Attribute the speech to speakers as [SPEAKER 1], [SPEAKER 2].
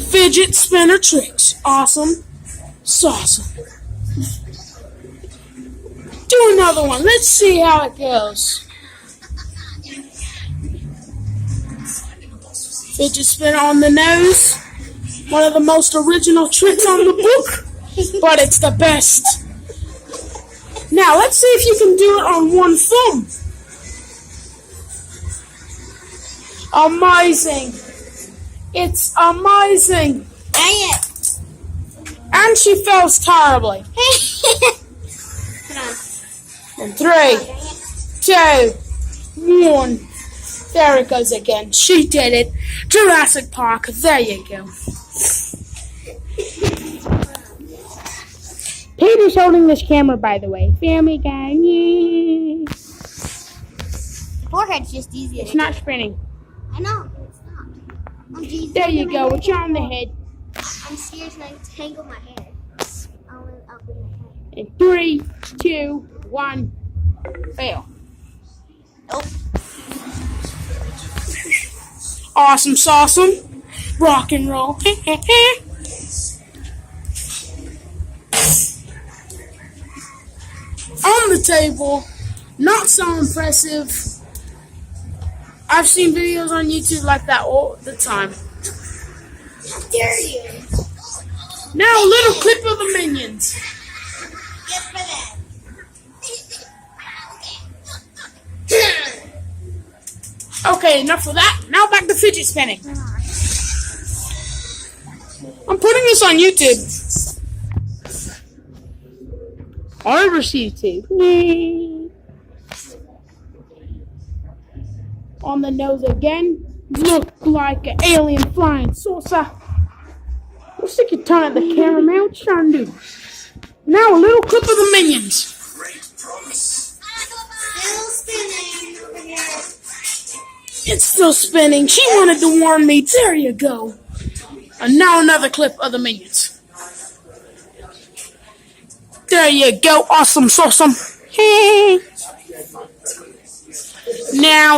[SPEAKER 1] fidget spinner tricks. Awesome. Sauce. Do another one. Let's see how it goes. Fidget spinner on the nose. One of the most original tricks on the book, but it's the best. Now, let's see if you can do it on one thumb. Amazing. It's amazing.
[SPEAKER 2] Dang it.
[SPEAKER 1] And she fails terribly.
[SPEAKER 2] Come on.
[SPEAKER 1] And 3, 2, 1. There it goes again. She did it. Jurassic Park. There you go. Peter's holding this camera, by the way. Family guy. Yeah.
[SPEAKER 2] Forehead's just easier.
[SPEAKER 1] It's not spinning.
[SPEAKER 2] I know, but it's not. Oh, geez,
[SPEAKER 1] There you go. It's on the head.
[SPEAKER 2] I'm serious and I tangle my hair. I'll bring my hair.
[SPEAKER 1] In 3, 2, 1. Fail.
[SPEAKER 2] Oh.
[SPEAKER 1] Awesome, awesome. Rock and roll. On the table, not so impressive. I've seen videos on YouTube like that all the time.
[SPEAKER 2] How dare you?
[SPEAKER 1] Now a little clip of the Minions.
[SPEAKER 2] Get for that.
[SPEAKER 1] Okay, enough of that. Now back to fidget spinning. I'm putting this on YouTube. Over YouTube. Yay. On the nose again. Look like an alien flying saucer. We'll stick your tongue at the camera, man. What you trying to do? Now a little clip of the Minions.
[SPEAKER 2] Still spinning over here.
[SPEAKER 1] It's still spinning. She wanted to warn me. There you go. And now another clip of the Minions. There you go. Awesome, awesome. Hey. Now